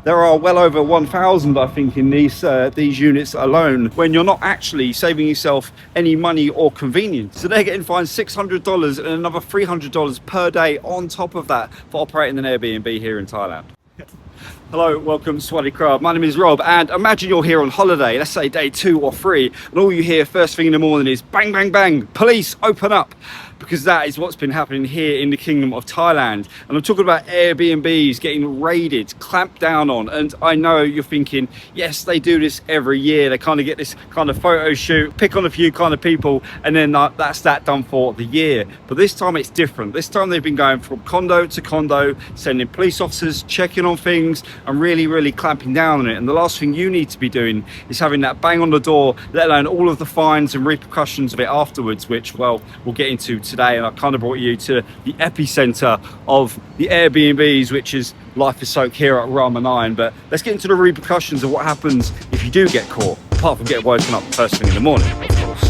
There are well over 1,000, I think, in these units alone, when you're not actually saving yourself any money or convenience. So they're getting fined $600 and another $300 per day on top of that for operating an Airbnb here in Thailand. Hello, welcome to Swaddy Crab. My name is Rob, and imagine you're here on holiday, let's say day 2 or 3, and all you hear first thing in the morning is bang, bang, bang, police, open up. Because that is what's been happening here in the Kingdom of Thailand. And I'm talking about Airbnbs getting raided, clamped down on. And I know you're thinking, yes, they do this every year. They kind of get this kind of photo shoot, pick on a few kind of people, and then that's that done for the year. But this time it's different. This time they've been going from condo to condo, sending police officers, checking on things, and really clamping down on it. And the last thing you need to be doing is having that bang on the door, let alone all of the fines and repercussions of it afterwards, which, well, we'll get into today. And I kind of brought you to the epicenter of the Airbnbs, which is life is soaked here at Rama 9. But let's get into the repercussions of what happens if you do get caught, apart from getting woken up first thing in the morning, of course.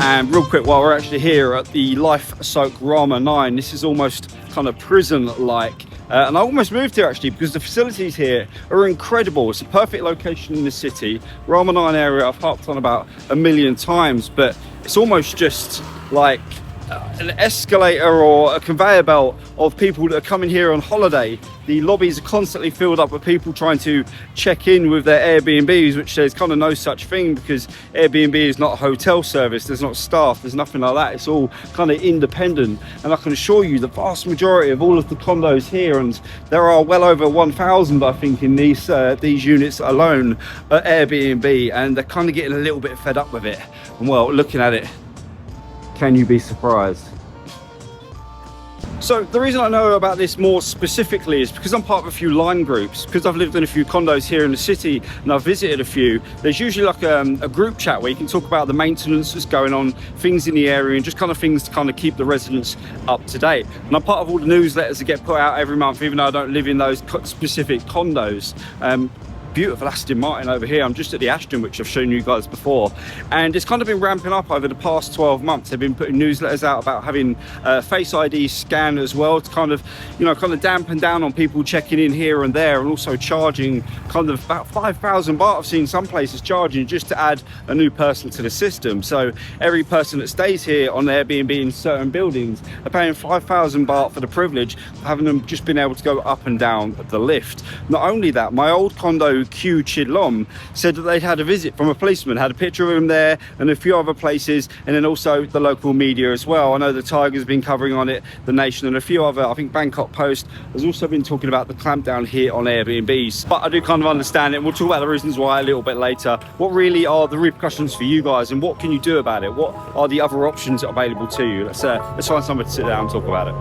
And real quick, while we're actually here at the life-soaked Rama 9, this is almost kind of prison-like. And I almost moved here actually because the facilities here are incredible. It's a perfect location in the city. Rama 9 area I've harped on about a million times, but it's almost just like an escalator or a conveyor belt of people that are coming here on holiday. The lobbies are constantly filled up with people trying to check in with their Airbnbs, which there's kind of no such thing because Airbnb is not a hotel service. There's not staff, there's nothing like that. It's all kind of independent. And I can assure you the vast majority of all of the condos here, and there are well over 1,000, I think, in these units alone at Airbnb, and they're kind of getting a little bit fed up with it. And well, looking at it, can you be surprised? So the reason I know about this more specifically is because I'm part of a few line groups, because I've lived in a few condos here in the city and I've visited a few. There's usually like a group chat where you can talk about the maintenance that's going on, things in the area, and just kind of things to kind of keep the residents up to date. And I'm part of all the newsletters that get put out every month, even though I don't live in those specific condos. Beautiful Aston Martin over here. I'm just at the Ashton, which I've shown you guys before, and it's kind of been ramping up over the past 12 months. They've been putting newsletters out about having Face ID scan as well to kind of, you know, kind of dampen down on people checking in here and there, and also charging kind of about 5,000 baht. I've seen some places charging just to add a new person to the system. So every person that stays here on Airbnb in certain buildings are paying 5,000 baht for the privilege of having them just been able to go up and down the lift. Not only that, my old condo Q Chidlom said that they'd had a visit from a policeman, had a picture of him there and a few other places, and then also the local media as well. I know the Tiger's been covering on it, The Nation, and a few other, I think Bangkok Post has also been talking about the clampdown here on Airbnbs. But I do kind of understand it, and we'll talk about the reasons why a little bit later. What really are the repercussions for you guys, and what can you do about it? What are the other options available to you? Let's find somewhere to sit down and talk about it.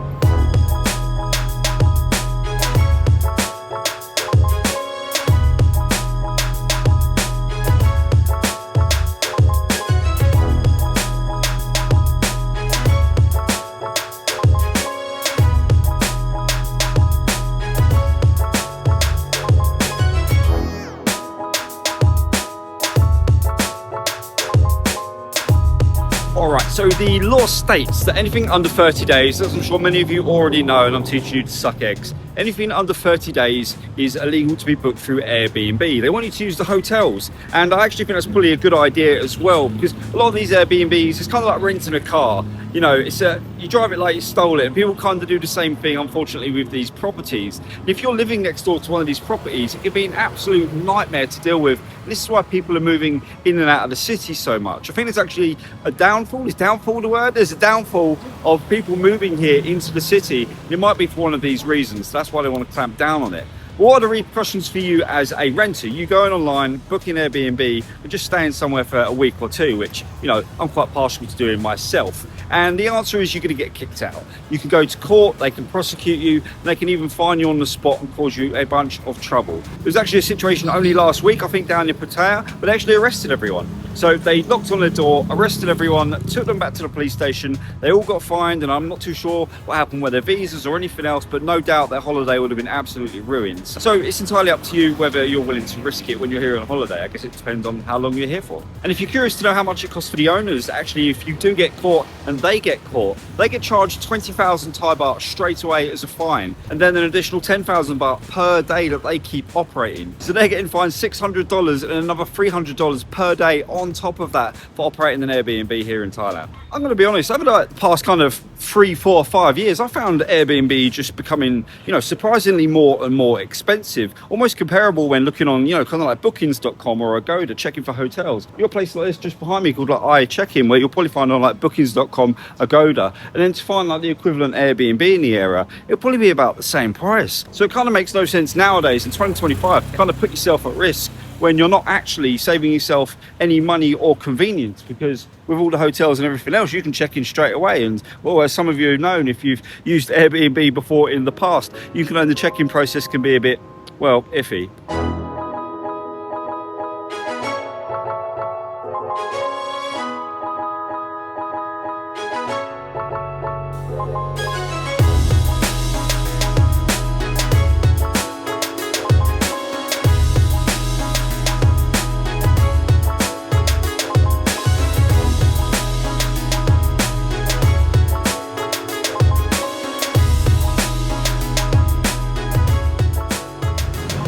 Alright, so the law states that anything under 30 days, as I'm sure many of you already know, and I'm teaching you to suck eggs, anything under 30 days is illegal to be booked through Airbnb. They want you to use the hotels, and I actually think that's probably a good idea as well, because a lot of these Airbnbs, it's kind of like renting a car. You know, you drive it like you stole it, and people kind of do the same thing, unfortunately, with these properties. And if you're living next door to one of these properties, it can be an absolute nightmare to deal with. And this is why people are moving in and out of the city so much. I think there's actually a downfall. Is downfall the word? There's a downfall of people moving here into the city. It might be for one of these reasons. That's why they want to clamp down on it. What are the repercussions for you as a renter? You going online, booking Airbnb, and just staying somewhere for a week or two, which, you know, I'm quite partial to doing myself. And the answer is you're going to get kicked out. You can go to court, they can prosecute you, they can even fine you on the spot and cause you a bunch of trouble. There was actually a situation only last week, I think down in Pattaya, but they actually arrested everyone. So they knocked on their door, arrested everyone, took them back to the police station. They all got fined, and I'm not too sure what happened with their visas or anything else, but no doubt their holiday would have been absolutely ruined. So it's entirely up to you whether you're willing to risk it when you're here on holiday. I guess it depends on how long you're here for. And if you're curious to know how much it costs for the owners, actually, if you do get caught and they get caught, they get charged 20,000 Thai baht straight away as a fine, and then an additional 10,000 baht per day that they keep operating. So they're getting fined $600 and another $300 per day on top of that for operating an Airbnb here in Thailand. I'm going to be honest, over the past kind of 3, 4, 5 years, I found Airbnb just becoming, you know, surprisingly more and more expensive, almost comparable when looking on, you know, kind of like bookings.com or Agoda, checking for hotels. You've got a place like this just behind me called like iCheck-in, where you'll probably find on like bookings.com, Agoda, and then to find like the equivalent Airbnb in the area, it'll probably be about the same price. So it kind of makes no sense nowadays in 2025 to kind of put yourself at risk when you're not actually saving yourself any money or convenience, because with all the hotels and everything else, you can check in straight away. And well, as some of you have known, if you've used Airbnb before in the past, you can know the check-in process can be a bit, well, iffy.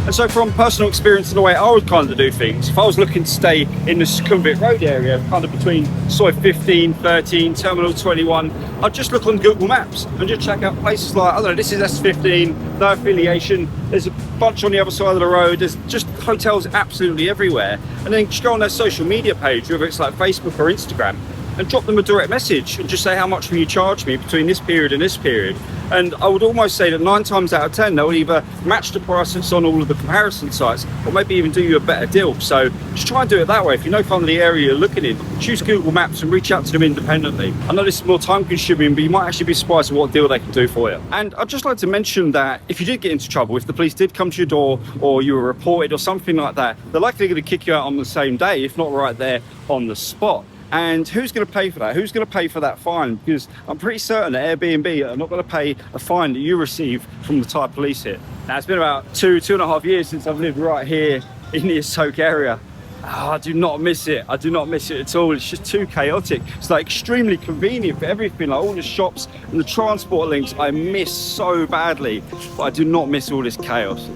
And so from personal experience and the way I would kind of do things, if I was looking to stay in the Sukhumvit Road area, kind of between Soi 15, 13, Terminal 21, I'd just look on Google Maps and just check out places like, I don't know, this is S15, no affiliation, there's a bunch on the other side of the road, there's just hotels absolutely everywhere. And then just go on their social media page, whether it's like Facebook or Instagram, and drop them a direct message and just say, how much will you charge me between this period and this period? And I would almost say that 9 times out of 10, they'll either match the price that's on all of the comparison sites, or maybe even do you a better deal. So just try and do it that way. If you know kind of the area you're looking in, choose Google Maps and reach out to them independently. I know this is more time consuming, but you might actually be surprised at what deal they can do for you. And I'd just like to mention that if you did get into trouble, if the police did come to your door or you were reported or something like that, they're likely going to kick you out on the same day, if not right there on the spot. And who's going to pay for that? Who's going to pay for that fine? Because I'm pretty certain that Airbnb are not going to pay a fine that you receive from the Thai police here. Now, it's been about 2.5 years since I've lived right here in the Asok area. Oh, I do not miss it. I do not miss it at all. It's just too chaotic. It's like extremely convenient for everything, like all the shops and the transport links I miss so badly. But I do not miss all this chaos.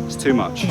It's too much.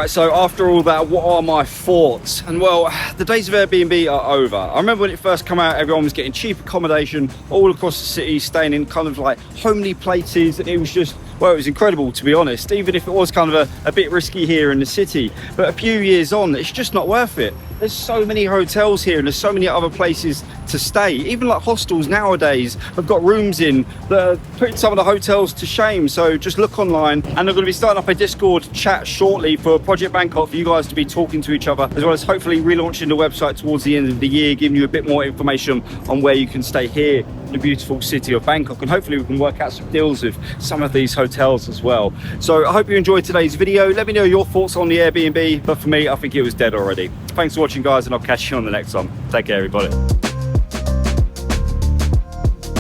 So after all that, what are my thoughts? And well, the days of Airbnb are over. I remember when it first came out, everyone was getting cheap accommodation all across the city, staying in kind of like homely places, and it was just, well, it was incredible, to be honest, even if it was kind of a bit risky here in the city. But a few years on, it's just not worth it. There's so many hotels here and there's so many other places to stay. Even like hostels nowadays have got rooms in that are putting some of the hotels to shame. So just look online, and they're going to be starting up a Discord chat shortly for Project Bangkok for you guys to be talking to each other, as well as hopefully relaunching the website towards the end of the year, giving you a bit more information on where you can stay here in the beautiful city of Bangkok, and hopefully we can work out some deals with some of these hotels as well. So I hope you enjoyed today's video. Let me know your thoughts on the Airbnb, but for me, I think it was dead already. Thanks for watching, guys, and I'll catch you on the next one. Take care, everybody.